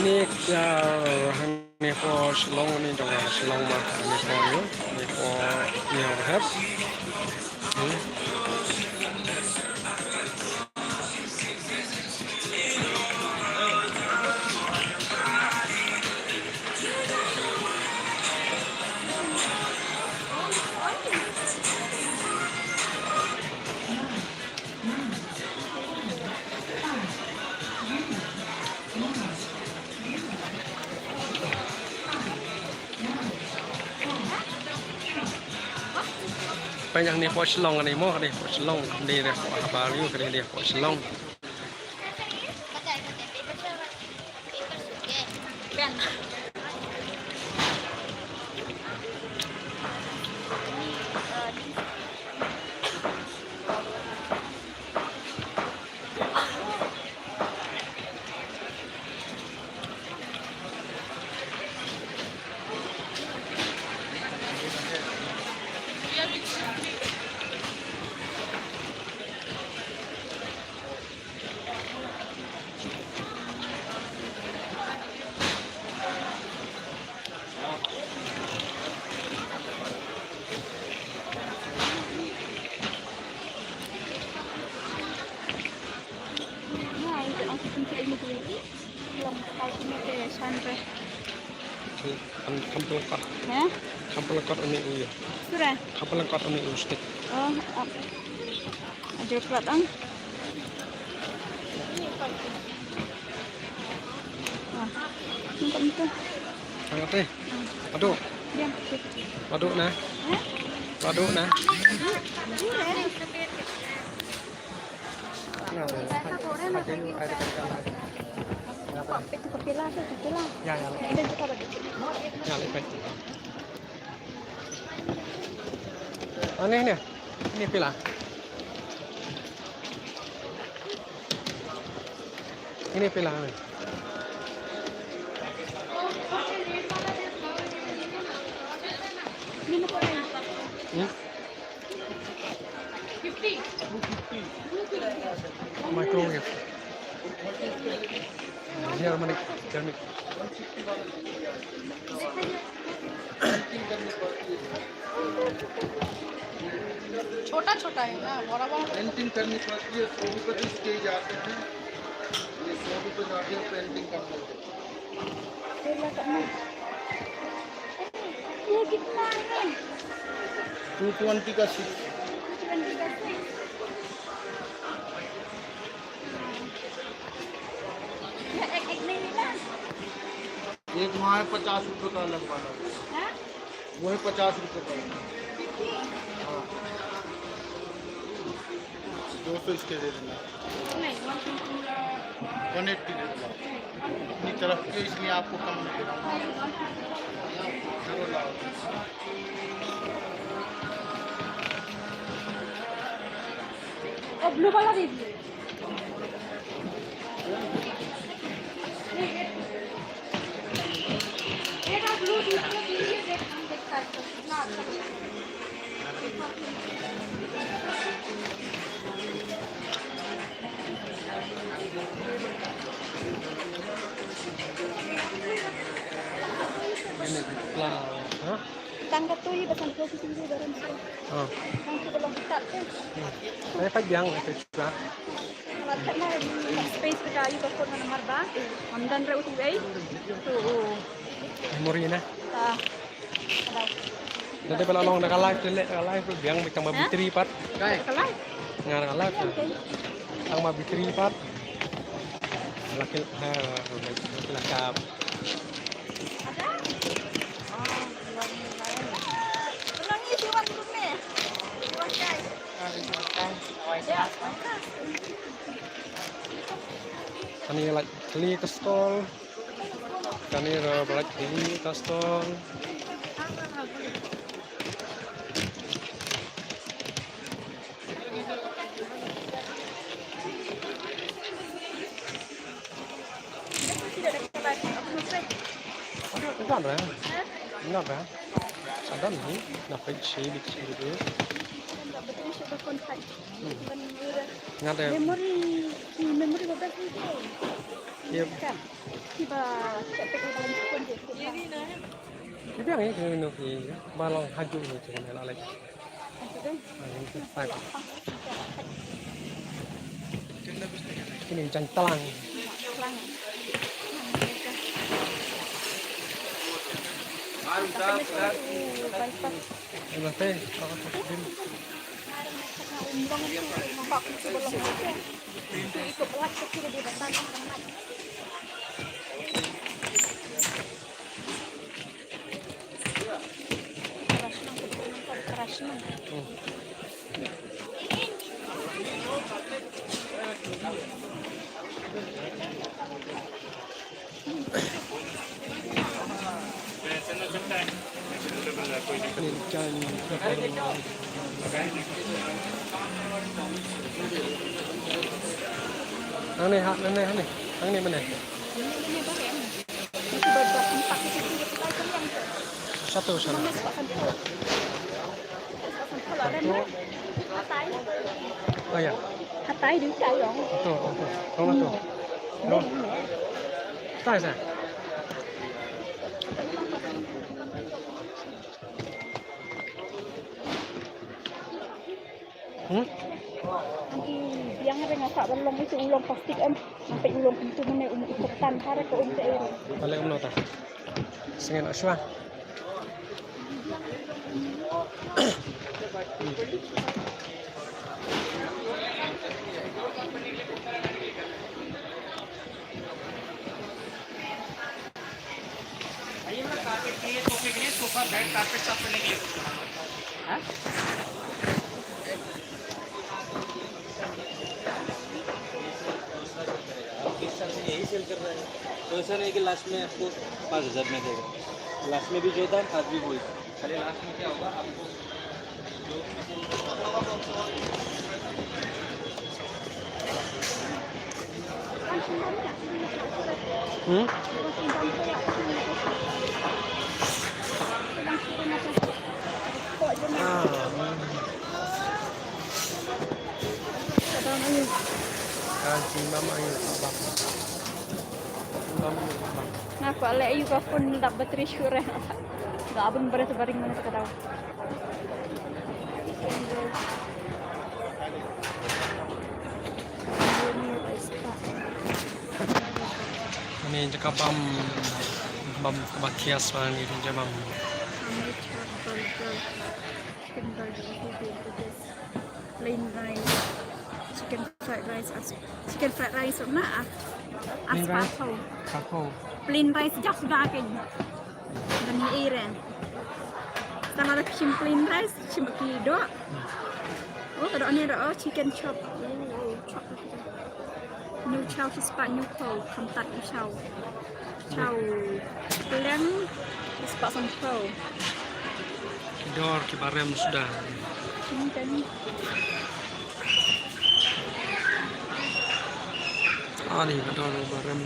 ini ini for Shillong ini dong Shillong mah ini for you ini for your head. Banyak nih for Shillong ini mau deh for Shillong di deh for Bali ke deh for Shillong. Kampelengkot. Hah? Kampelengkot ini uyu. Sudah. Kampelengkot ini ustik. Oh, ada plat ang. Muntah. Angkat deh. Aduk. Diam. Aduk nah. Aduk nah. Kepila. Ya. Ini juga bagus. Ya, lebih. Aneh nih. Ini pila. Ini pila. Ini apa ini? 50. Microwave. Germanic. छोटा है ना बड़ा पेंटिंग करनी पड़ती है 125 स्टेज आते हैं ये 100 रुपये जाती है पेंटिंग करने ये कितना है 220 का शीट एक नहीं मिला एक वहाँ है 50 रुपये का अलग वाला वो है 50 रुपये का हाँ 200 इसके दे देना 180 दे देना अपनी तरफ के इसलिए आपको कम दे रहा हूँ चलो लाओ और ब्लू वाला दीजिए एक आप ब्लू दीजिए देखता है कितना अच्छा Ini pelan. Hah? tangga tuh ya besan tuh sini barang sih Oh. yang kita belum start kan Saya panjang itu juga. karena space kita ayu bakal nomor ba Hamdan ra utuay tuh Memori na. ah Dati pala long naka-live biang bitang mabitri pat. काय kalay Nga naka-live. Ang mabitri pat. Laki lakap. ada Tenang ni siwan tu ni. Siwan cai. Ya, Kani like kali ke stall. Kani balik kali ke stall. Enggak ada. Enggak ada. Sadar nih, dapat shade gitu. betul siya berkontak. Enggak ada. Memori berapa sih? Iya. Kan. Tiba kepek dalam pun dia. Itu yang ini minum ini. Balong haju ni cakap nak lagi. Maksudnya, Ini tak. lapang. Ini jangan telang. Lang. Ini teh kalau din. Ini jangan. Ang ni hak ni ni. Ang ni mana? Satu sana. Oh ya. Hatai đứng chạy rồi. Tu. Không tu. Đâu? Tại sao? Yang ada ngasak balong itu ulung plastik sampai ulung itu mana ikutan cara ke air. Balik menota. Sengen aswa. Sofa bed carpet सब करने के लिए यही सेल कर रहा है तो ऐसा नहीं कि लास्ट में आपको 5,000 में देगा लास्ट में भी जो था आज भी वही खाली लास्ट में क्या होगा आपको Kancing mama ini abang. Nah, kok lek juga pun dapat resyure. Enggak abang beres baring mana tak tahu. Ini jaka bam bakias mana ni jabam. Plain rice, chicken fried rice na aspato. Kakao. Plain rice just sudah kan. Dan ni iran. Sama ada plain rice, cuma kido. Oh, kalau ni ada chicken chop. Chop. New chow sepat new cow, kamtat new chow. Chow. Peleng sepat some cow. Dor kibarem sudah. Kan. Ani dor barem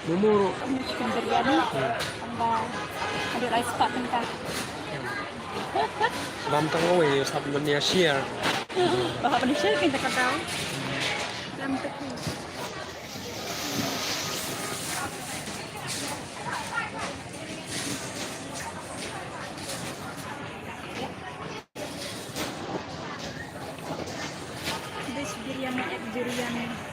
mumuru. Chicken biryani. Ada rice pak kan. Bam tangwe sab benia share. Bahak Malaysia kita tahu. Dalam tepi. This biryani, egg biryani.